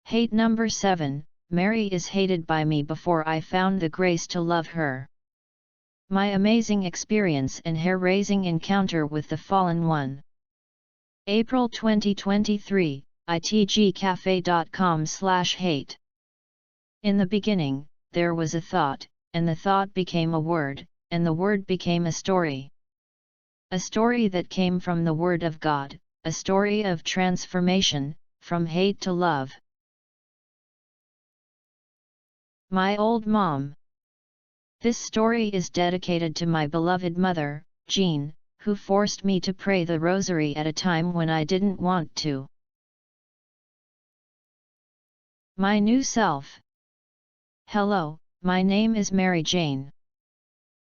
Hate number 7, Mary is hated by me before I found the grace to love her. My amazing experience and hair-raising encounter with the Fallen One. April 2023, itgcafe.com/hate. In the beginning, there was a thought, and the thought became a word, and the word became a story. A story that came from the Word of God, a story of transformation, from hate to love. My old mom. This story is dedicated to my beloved mother, Jean, who forced me to pray the rosary at a time when I didn't want to. My new self. Hello, my name is Maryjane.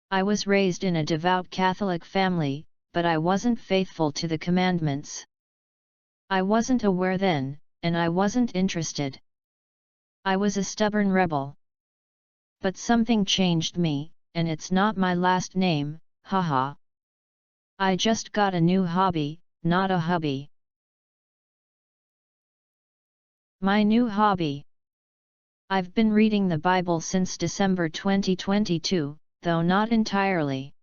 I was raised in a devout Catholic family, but I wasn't faithful to the commandments. I wasn't aware then, and I wasn't interested. I was a stubborn rebel. But something changed me, and it's not my last name, haha. I just got a new hobby, not a hubby. My new hobby. I've been reading the Bible since December 2022, though not entirely.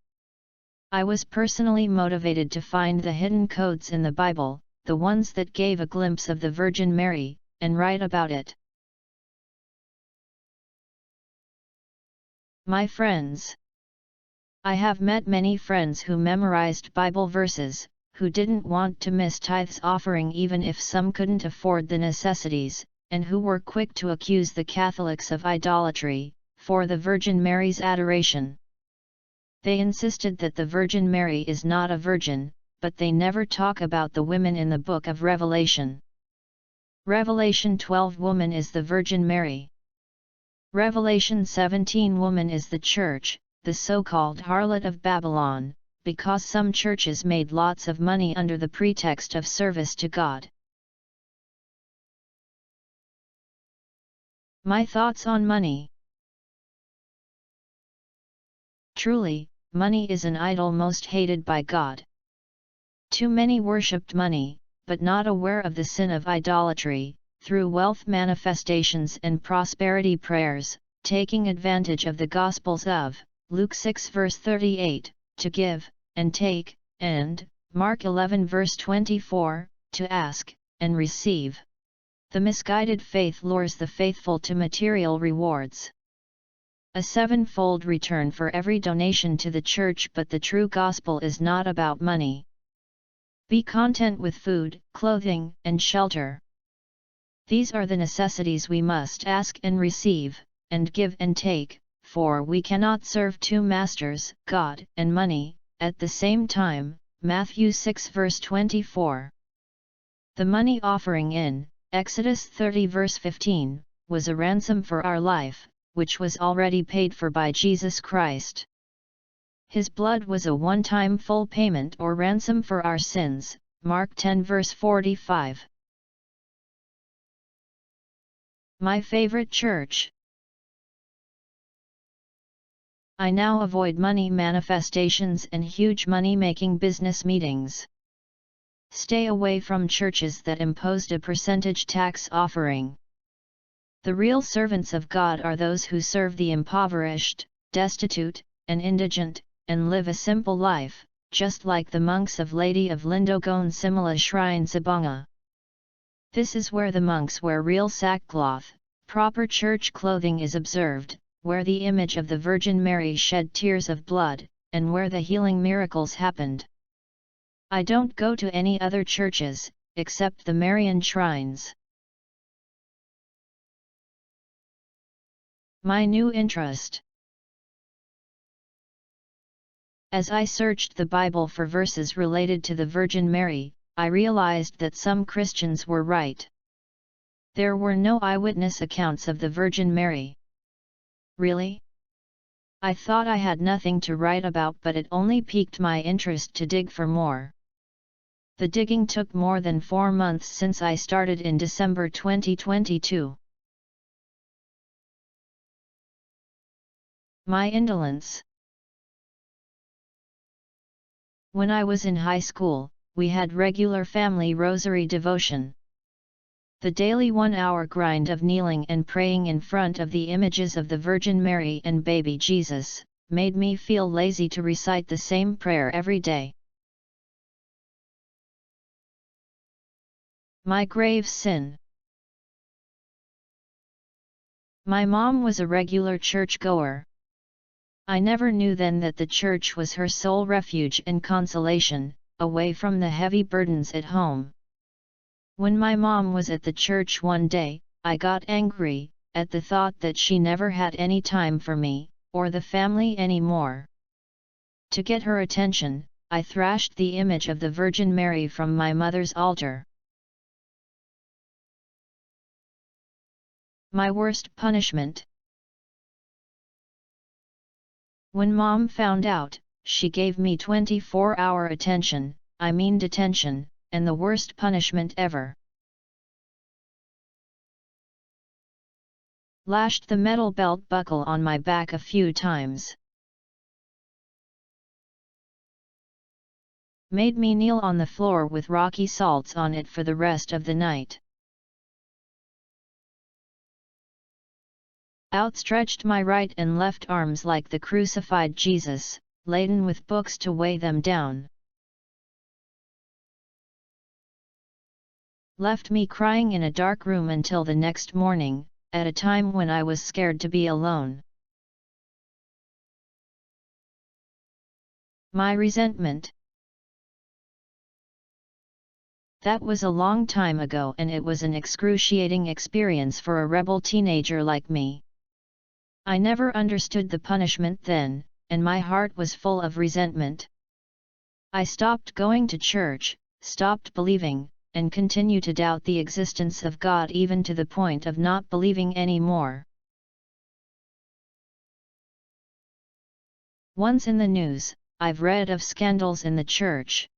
I was personally motivated to find the hidden codes in the Bible, the ones that gave a glimpse of the Virgin Mary, and write about it. My friends. I have met many friends who memorized Bible verses, who didn't want to miss tithes offering even if some couldn't afford the necessities, and who were quick to accuse the Catholics of idolatry, for the Virgin Mary's adoration. They insisted that the Virgin Mary is not a virgin, but they never talk about the women in the book of Revelation. Revelation 12 woman is the Virgin Mary. Revelation 17 woman is the church, the so-called harlot of Babylon, because some churches made lots of money under the pretext of service to God. My thoughts on money. Truly, money is an idol most hated by God. Too many worshipped money, but not aware of the sin of idolatry, through wealth manifestations and prosperity prayers, taking advantage of the Gospels of Luke 6 verse 38, to give, and take, and Mark 11 verse 24, to ask, and receive. The misguided faith lures the faithful to material rewards. A sevenfold return for every donation to the church, but the true gospel is not about money. Be content with food, clothing, and shelter. These are the necessities we must ask and receive, and give and take, for we cannot serve two masters, God and money, at the same time. Matthew 6 verse 24. The money offering in Exodus 30 verse 15, was a ransom for our life, which was already paid for by Jesus Christ. His blood was a one-time full payment or ransom for our sins, Mark 10 verse 45. My favorite church. I now avoid money manifestations and huge money-making business meetings. Stay away from churches that imposed a percentage tax offering. The real servants of God are those who serve the impoverished, destitute, and indigent, and live a simple life, just like the monks of Lady of Lindogon Simala Shrine Sabanga. This is where the monks wear real sackcloth, proper church clothing is observed, where the image of the Virgin Mary shed tears of blood, and where the healing miracles happened. I don't go to any other churches, except the Maryjane shrines. My new interest. As I searched the Bible for verses related to the Virgin Mary, I realized that some Christians were right. There were no eyewitness accounts of the Virgin Mary. Really? I thought I had nothing to write about, but it only piqued my interest to dig for more. The digging took more than 4 months since I started in December 2022. My indolence. When I was in high school, we had regular family rosary devotion. The daily 1-hour grind of kneeling and praying in front of the images of the Virgin Mary and baby Jesus, made me feel lazy to recite the same prayer every day. My grave sin. My mom was a regular churchgoer. I never knew then that the church was her sole refuge and consolation, away from the heavy burdens at home. When my mom was at the church one day, I got angry, at the thought that she never had any time for me, or the family anymore. To get her attention, I thrashed the image of the Virgin Mary from my mother's altar. My worst punishment. When Mom found out, she gave me 24-hour attention, I mean detention, and the worst punishment ever. Lashed the metal belt buckle on my back a few times. Made me kneel on the floor with rocky salts on it for the rest of the night. Outstretched my right and left arms like the crucified Jesus, laden with books to weigh them down. Left me crying in a dark room until the next morning, at a time when I was scared to be alone. My resentment. That was a long time ago and it was an excruciating experience for a rebel teenager like me. I never understood the punishment then, and my heart was full of resentment. I stopped going to church, stopped believing, and continue to doubt the existence of God even to the point of not believing anymore. Once in the news, I've read of scandals in the church.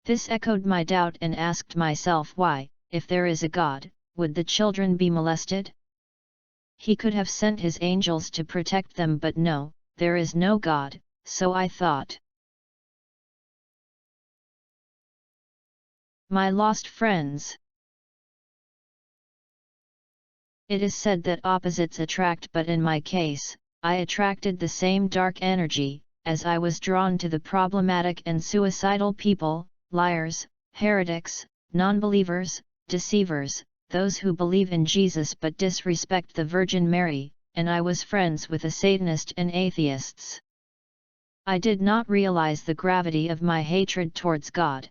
This echoed my doubt and asked myself why, if there is a God, would the children be molested? He could have sent his angels to protect them, but no, there is no God, so I thought. My lost friends. It is said that opposites attract, but in my case, I attracted the same dark energy, as I was drawn to the problematic and suicidal people, liars, heretics, non-believers, deceivers, those who believe in Jesus but disrespect the Virgin Mary, and I was friends with the Satanists and atheists. I did not realize the gravity of my hatred towards God.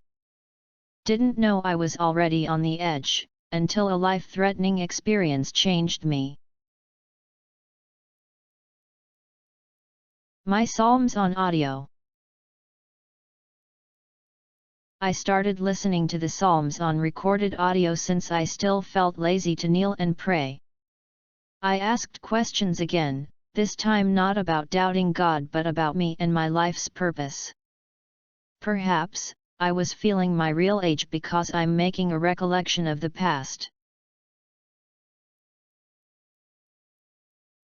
Didn't know I was already on the edge, until a life-threatening experience changed me. My Psalms on audio. I started listening to the Psalms on recorded audio since I still felt lazy to kneel and pray. I asked questions again, this time not about doubting God but about me and my life's purpose. Perhaps, I was feeling my real age because I'm making a recollection of the past.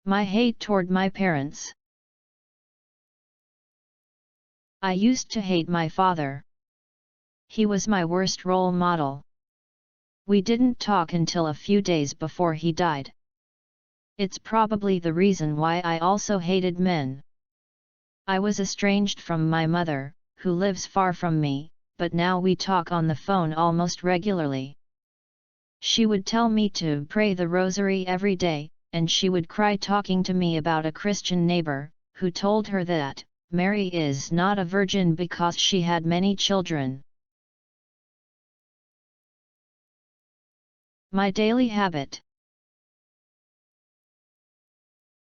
My hate toward my parents. I used to hate my father. He was my worst role model. We didn't talk until a few days before he died. It's probably the reason why I also hated men. I was estranged from my mother, who lives far from me, but now we talk on the phone almost regularly. She would tell me to pray the rosary every day, and she would cry talking to me about a Christian neighbor, who told her that Mary is not a virgin because she had many children. My daily habit.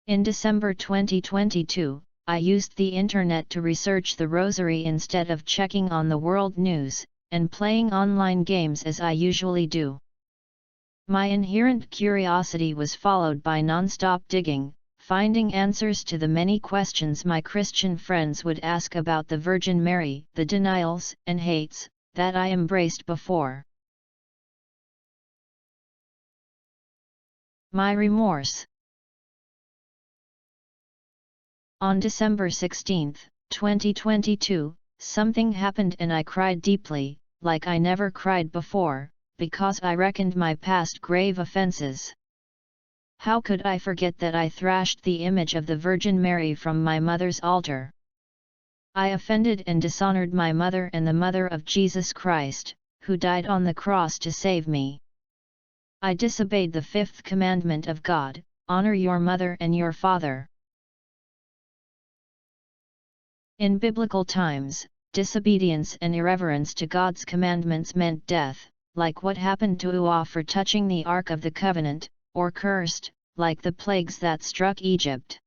In December 2022, I used the internet to research the rosary instead of checking on the world news, and playing online games as I usually do. My inherent curiosity was followed by non-stop digging, finding answers to the many questions my Christian friends would ask about the Virgin Mary, the denials and hates that I embraced before. My remorse. On December 16, 2022, something happened and I cried deeply, like I never cried before, because I reckoned my past grave offences. How could I forget that I thrashed the image of the Virgin Mary from my mother's altar? I offended and dishonored my mother and the mother of Jesus Christ, who died on the cross to save me. I disobeyed the fifth commandment of God, honor your mother and your father. In biblical times, disobedience and irreverence to God's commandments meant death, like what happened to Noah for touching the Ark of the Covenant, or cursed, like the plagues that struck Egypt.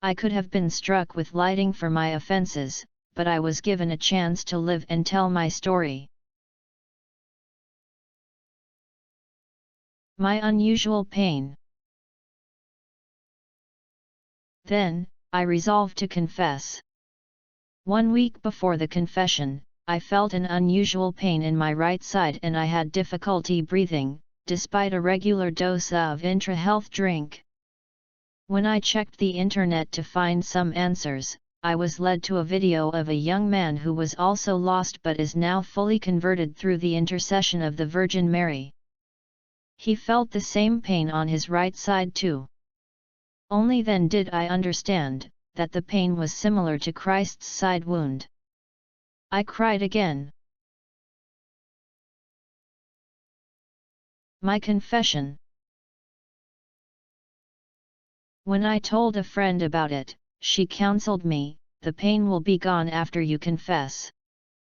I could have been struck with lightning for my offenses, but I was given a chance to live and tell my story. My unusual pain. Then, I resolved to confess. 1 week before the confession, I felt an unusual pain in my right side and I had difficulty breathing, despite a regular dose of intra-health drink. When I checked the internet to find some answers, I was led to a video of a young man who was also lost but is now fully converted through the intercession of the Virgin Mary. He felt the same pain on his right side too. Only then did I understand that the pain was similar to Christ's side wound. I cried again. My confession. When I told a friend about it, she counseled me, the pain will be gone after you confess.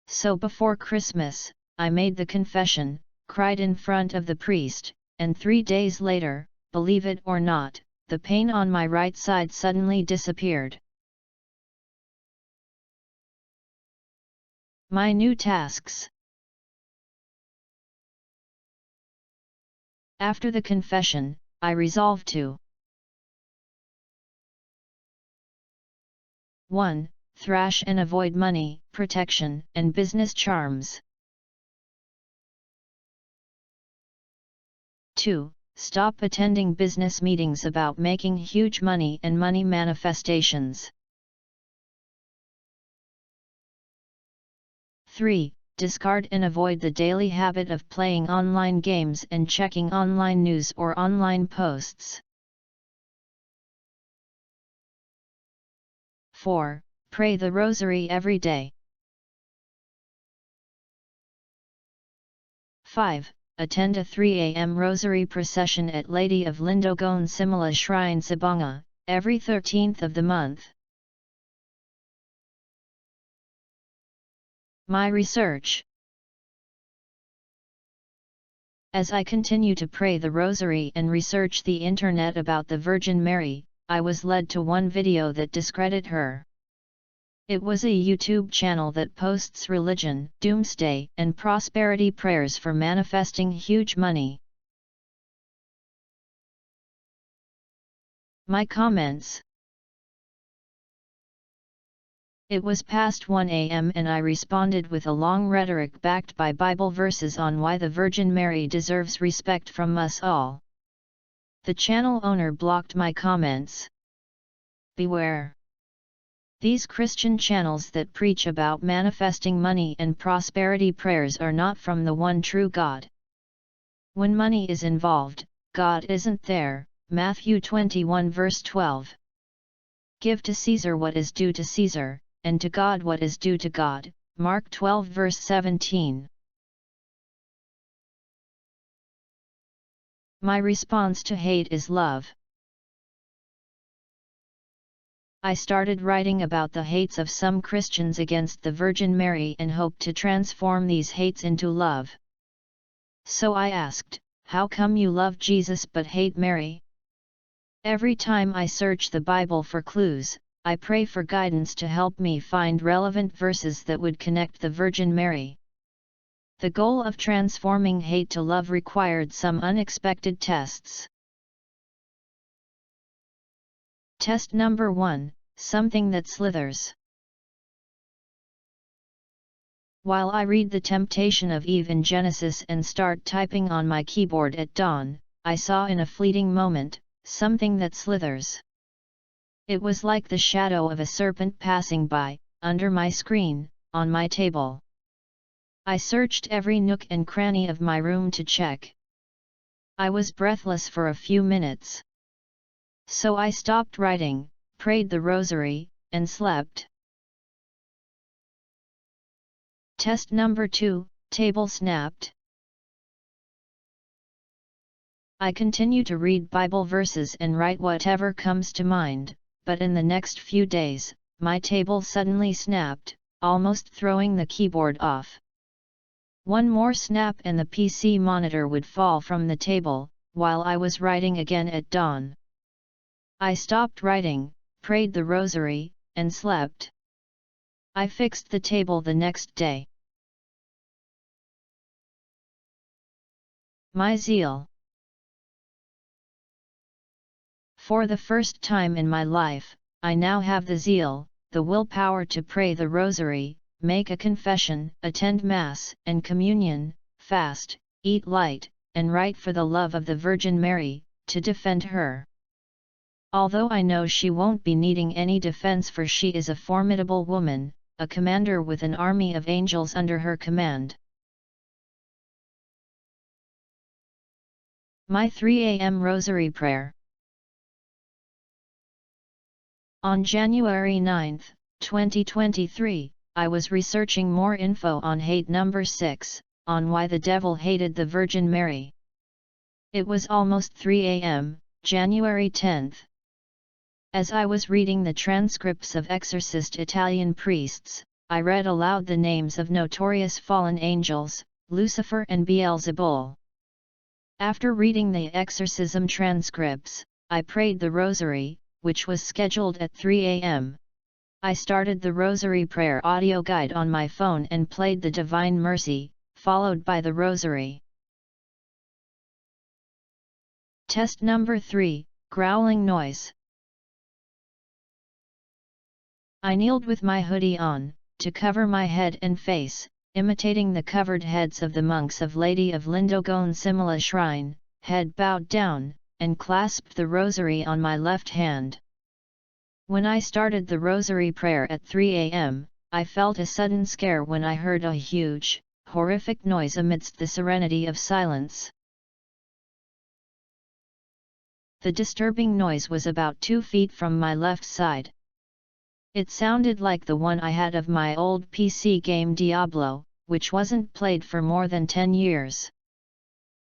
So before Christmas, I made the confession, cried in front of the priest, and 3 days later, believe it or not, the pain on my right side suddenly disappeared. My new tasks. After the confession, I resolved to 1. Thrash and avoid money, protection, and business charms. 2. Stop attending business meetings about making huge money and money manifestations. 3. Discard and avoid the daily habit of playing online games and checking online news or online posts. 4. Pray the rosary every day. 5. Attend a 3 a.m. rosary procession at Lady of Lindogon Simala Shrine Sabanga, every 13th of the month. My research. As I continue to pray the rosary and research the internet about the Virgin Mary, I was led to one video that discredited her. It was a YouTube channel that posts religion, doomsday, and prosperity prayers for manifesting huge money. My comments. It was past 1 a.m. and I responded with a long rhetoric backed by Bible verses on why the Virgin Mary deserves respect from us all. The channel owner blocked my comments. Beware. These Christian channels that preach about manifesting money and prosperity prayers are not from the one true God. When money is involved, God isn't there, Matthew 21 verse 12. Give to Caesar what is due to Caesar, and to God what is due to God, Mark 12 verse 17. My response to hate is love. I started writing about the hates of some Christians against the Virgin Mary and hoped to transform these hates into love. So I asked, how come you love Jesus but hate Mary? Every time I search the Bible for clues, I pray for guidance to help me find relevant verses that would connect the Virgin Mary. The goal of transforming hate to love required some unexpected tests. Test number 1, something that slithers. While I read the temptation of Eve in Genesis and start typing on my keyboard at dawn, I saw in a fleeting moment, something that slithers. It was like the shadow of a serpent passing by, under my screen, on my table. I searched every nook and cranny of my room to check. I was breathless for a few minutes. So I stopped writing, prayed the rosary, and slept. Test number 2, table snapped. I continue to read Bible verses and write whatever comes to mind, but in the next few days, my table suddenly snapped, almost throwing the keyboard off. One more snap and the PC monitor would fall from the table, while I was writing again at dawn. I stopped writing, prayed the rosary, and slept. I fixed the table the next day. My zeal. For the first time in my life, I now have the zeal, the willpower to pray the rosary, make a confession, attend Mass and Communion, fast, eat light, and write for the love of the Virgin Mary, to defend her. Although I know she won't be needing any defense, for she is a formidable woman, a commander with an army of angels under her command. My 3 a.m. Rosary Prayer. On January 9, 2023, I was researching more info on hate number 6, on why the devil hated the Virgin Mary. It was almost 3 a.m., January 10. As I was reading the transcripts of exorcist Italian priests, I read aloud the names of notorious fallen angels, Lucifer and Beelzebul. After reading the exorcism transcripts, I prayed the rosary, which was scheduled at 3 a.m. I started the rosary prayer audio guide on my phone and played the Divine Mercy, followed by the rosary. Test number 3, growling noise. I kneeled with my hoodie on, to cover my head and face, imitating the covered heads of the monks of Lady of Lindogone Simula Shrine, head bowed down, and clasped the rosary on my left hand. When I started the rosary prayer at 3 a.m., I felt a sudden scare when I heard a huge, horrific noise amidst the serenity of silence. The disturbing noise was about 2 feet from my left side. It sounded like the one I had of my old PC game Diablo, which wasn't played for more than 10 years.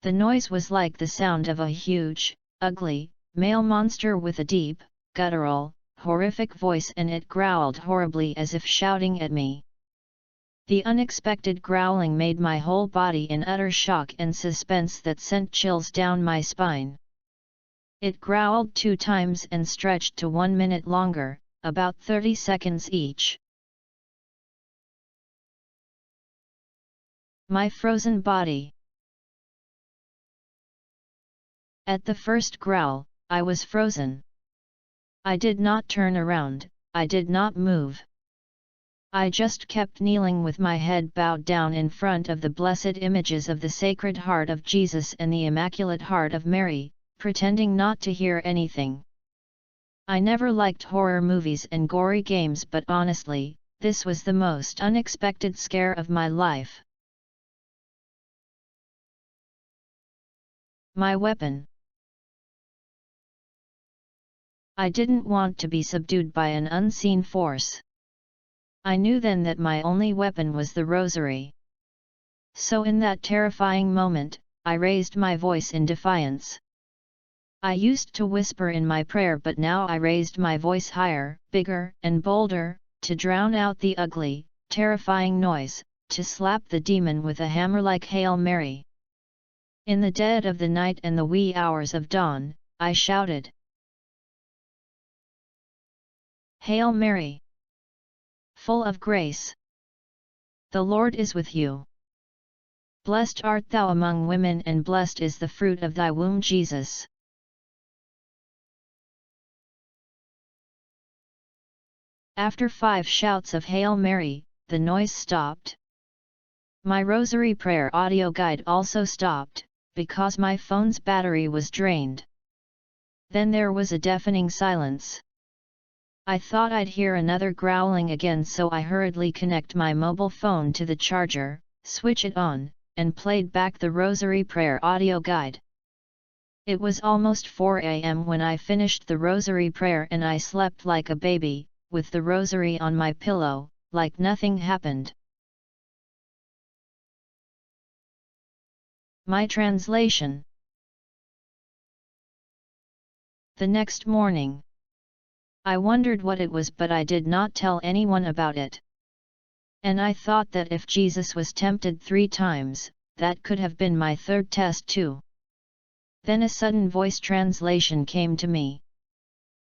The noise was like the sound of a huge, ugly, male monster with a deep, guttural, horrific voice, and it growled horribly as if shouting at me. The unexpected growling made my whole body in utter shock and suspense that sent chills down my spine. It growled 2 times and stretched to 1 minute longer, about 30 seconds each. My frozen body. At the first growl, I was frozen. I did not turn around, I did not move. I just kept kneeling with my head bowed down in front of the blessed images of the Sacred Heart of Jesus and the Immaculate Heart of Mary, pretending not to hear anything. I never liked horror movies and gory games, but honestly, this was the most unexpected scare of my life. My weapon. I didn't want to be subdued by an unseen force. I knew then that my only weapon was the rosary. So in that terrifying moment, I raised my voice in defiance. I used to whisper in my prayer, but now I raised my voice higher, bigger, and bolder, to drown out the ugly, terrifying noise, to slap the demon with a hammer like Hail Mary. In the dead of the night and the wee hours of dawn, I shouted, Hail Mary, full of grace, the Lord is with you. Blessed art thou among women, and blessed is the fruit of thy womb, Jesus. After 5 shouts of Hail Mary, the noise stopped. My rosary prayer audio guide also stopped, because my phone's battery was drained. Then there was a deafening silence. I thought I'd hear another growling again, so I hurriedly connect my mobile phone to the charger, switch it on, and played back the Rosary Prayer audio guide. It was almost 4 a.m. when I finished the Rosary Prayer and I slept like a baby, with the Rosary on my pillow, like nothing happened. My translation. The next morning, I wondered what it was, but I did not tell anyone about it. And I thought that if Jesus was tempted 3 times, that could have been my third test too. Then a sudden voice translation came to me.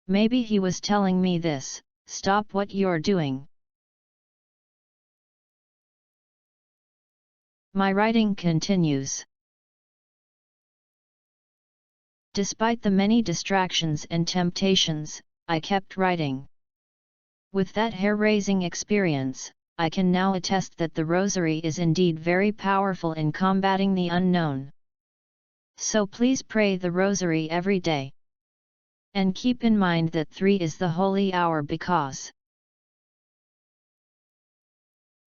Maybe he was telling me this: stop what you're doing. My writing continues. Despite the many distractions and temptations, I kept writing. With that hair-raising experience, I can now attest that the Rosary is indeed very powerful in combating the unknown. So please pray the Rosary every day. And keep in mind that 3 is the holy hour because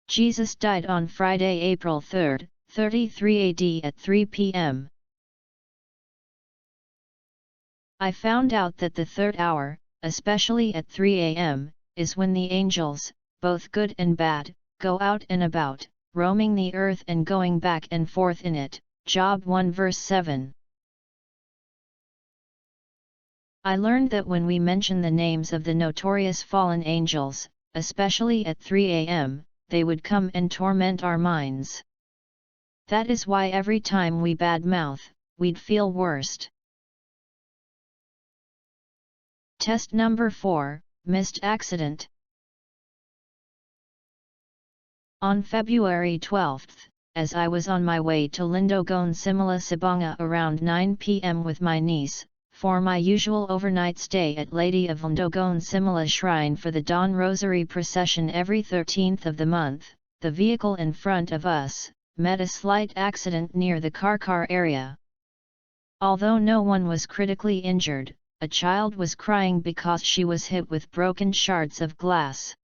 Jesus died on Friday, April 3, 33 AD at 3 p.m. I found out that the 3rd hour, especially at 3 a.m., is when the angels, both good and bad, go out and about, roaming the earth and going back and forth in it. Job 1 verse 7. I learned that when we mention the names of the notorious fallen angels, especially at 3 a.m., they would come and torment our minds. That is why every time we badmouth, we'd feel worst. Test number 4, missed accident. On February 12, as I was on my way to Lindogon Simula Sibanga around 9 p.m. with my niece, for my usual overnight stay at Lady of Lindogon Simula Shrine for the Dawn Rosary procession every 13th of the month, the vehicle in front of us met a slight accident near the Karkar area. Although no one was critically injured, a child was crying because she was hit with broken shards of glass.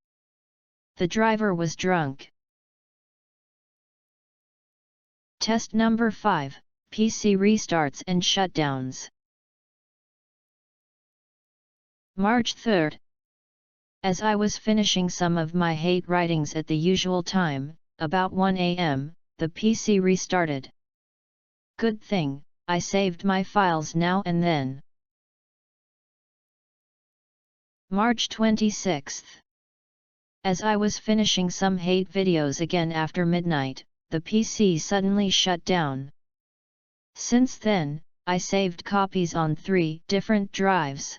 The driver was drunk. Test number 5, PC restarts and shutdowns. March 3. As I was finishing some of my hate writings at the usual time, about 1 a.m., the PC restarted. Good thing, I saved my files now and then. March 26. As I was finishing some hate videos again after midnight, the PC suddenly shut down. Since then, I saved copies on 3 different drives.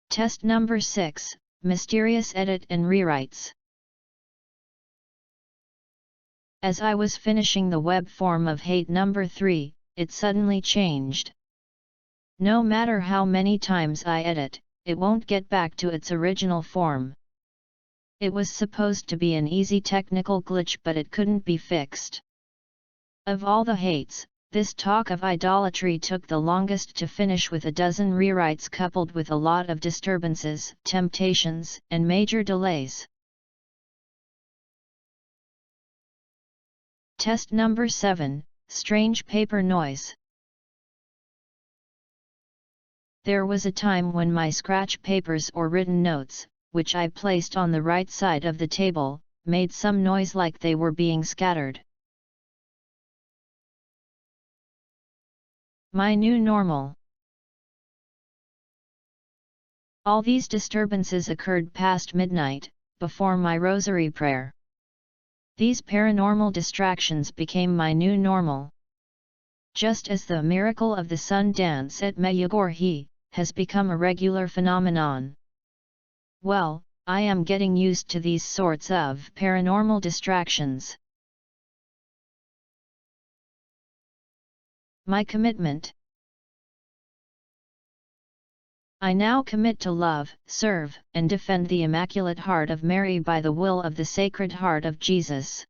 Test number 6, mysterious edit and rewrites. As I was finishing the web form of hate number 3, it suddenly changed. No matter how many times I edit, it won't get back to its original form. It was supposed to be an easy technical glitch, but it couldn't be fixed. Of all the hates, this talk of idolatry took the longest to finish, with a dozen rewrites coupled with a lot of disturbances, temptations, and major delays. Test number 7, strange paper noise. There was a time when my scratch papers or written notes, which I placed on the right side of the table, made some noise like they were being scattered. My new normal. All these disturbances occurred past midnight, before my Rosary Prayer. These paranormal distractions became my new normal. Just as the miracle of the sun dance at Maryjane has become a regular phenomenon. Well, I am getting used to these sorts of paranormal distractions. My commitment. I now commit to love, serve, and defend the Immaculate Heart of Mary by the will of the Sacred Heart of Jesus.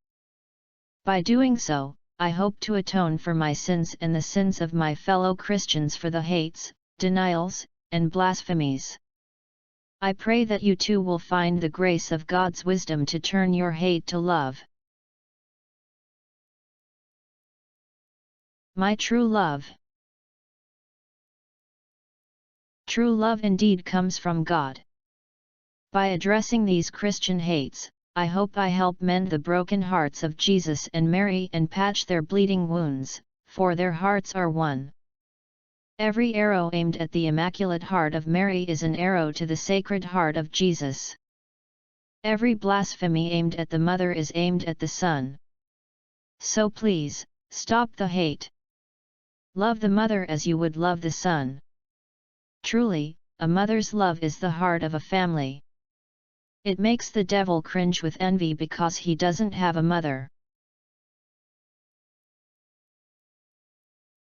By doing so, I hope to atone for my sins and the sins of my fellow Christians for the hates, denials, and blasphemies. I pray that you too will find the grace of God's wisdom to turn your hate to love. My true love. True love indeed comes from God. By addressing these Christian hates, I hope I help mend the broken hearts of Jesus and Mary and patch their bleeding wounds, for their hearts are one. Every arrow aimed at the Immaculate Heart of Mary is an arrow to the Sacred Heart of Jesus. Every blasphemy aimed at the Mother is aimed at the Son. So please, stop the hate. Love the Mother as you would love the Son. Truly, a mother's love is the heart of a family. It makes the devil cringe with envy because he doesn't have a mother.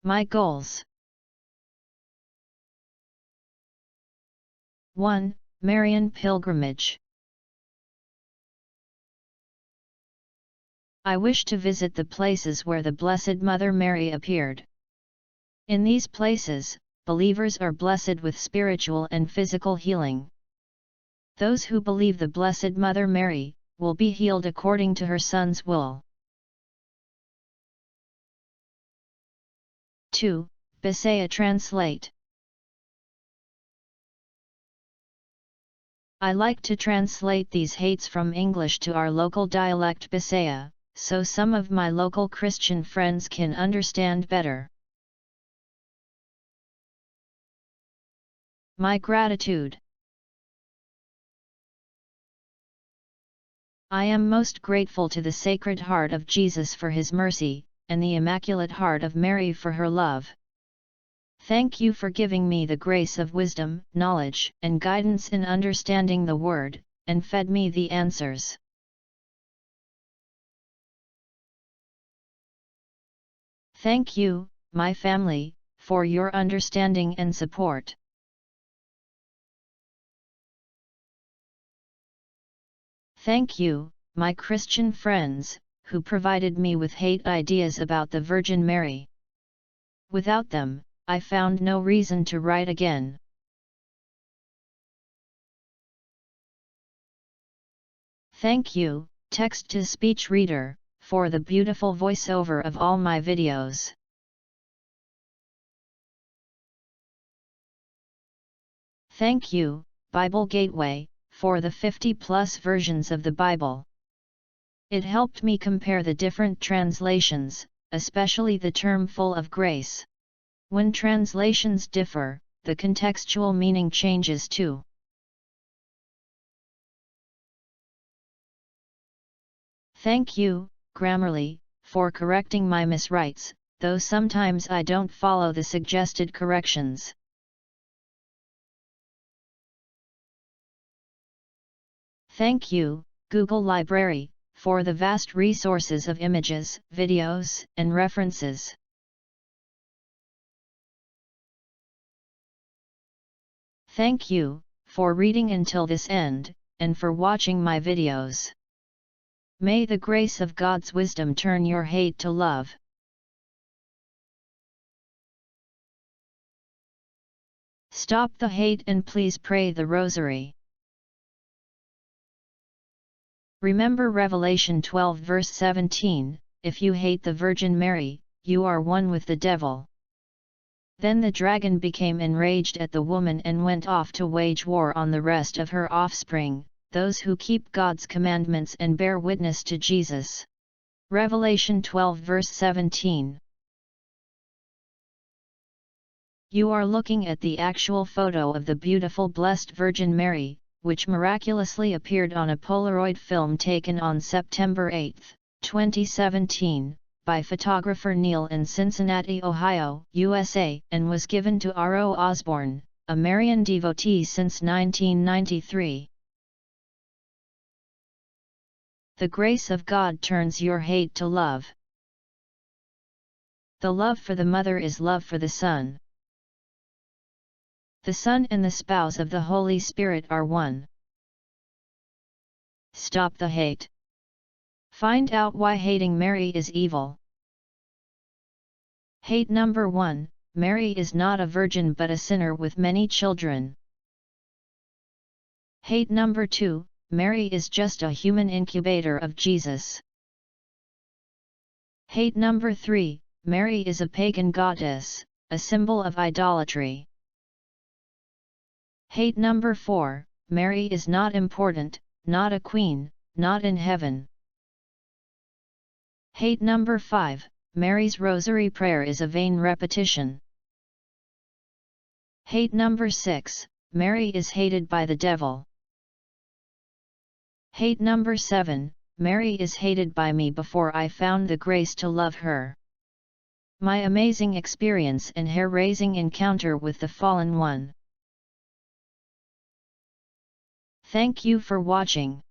My goals. 1. Maryjane pilgrimage. I wish to visit the places where the Blessed Mother Mary appeared. In these places, believers are blessed with spiritual and physical healing. Those who believe the Blessed Mother Mary will be healed according to her Son's will. 2. Bisaya translate. I like to translate these hates from English to our local dialect Bisaya, so some of my local Christian friends can understand better. My gratitude. I am most grateful to the Sacred Heart of Jesus for his mercy, and the Immaculate Heart of Mary for her love. Thank you for giving me the grace of wisdom, knowledge, and guidance in understanding the Word, and fed me the answers. Thank you, my family, for your understanding and support. Thank you, my Christian friends, who provided me with hate ideas about the Virgin Mary. Without them, I found no reason to write again. Thank you, text-to-speech reader, for the beautiful voiceover of all my videos. Thank you, Bible Gateway, for the 50+ versions of the Bible. It helped me compare the different translations, especially the term full of grace. When translations differ, the contextual meaning changes too. Thank you, Grammarly, for correcting my miswrites, though sometimes I don't follow the suggested corrections. Thank you, Google Library, for the vast resources of images, videos, and references. Thank you, for reading until this end, and for watching my videos. May the grace of God's wisdom turn your hate to love. Stop the hate and please pray the rosary. Remember Revelation 12 verse 17, if you hate the Virgin Mary, you are one with the devil. Then the dragon became enraged at the woman and went off to wage war on the rest of her offspring, those who keep God's commandments and bear witness to Jesus. Revelation 12 verse 17. You are looking at the actual photo of the beautiful Blessed Virgin Mary, which miraculously appeared on a Polaroid film taken on September 8, 2017, by photographer Neil in Cincinnati, Ohio, USA, and was given to R.O. Osborne, a Maryjane devotee since 1993. The grace of God turns your hate to love. The love for the Mother is love for the Son. The Son and the Spouse of the Holy Spirit are one. Stop the hate. Find out why hating Mary is evil. Hate number 1, Mary is not a virgin but a sinner with many children. Hate number 2, Mary is just a human incubator of Jesus. Hate number 3, Mary is a pagan goddess, a symbol of idolatry. Hate number 4, Mary is not important, not a queen, not in heaven. Hate number 5, Mary's rosary prayer is a vain repetition. Hate number 6, Mary is hated by the devil. Hate number 7, Mary is hated by me before I found the grace to love her. My amazing experience and hair-raising encounter with the Fallen One. Thank you for watching.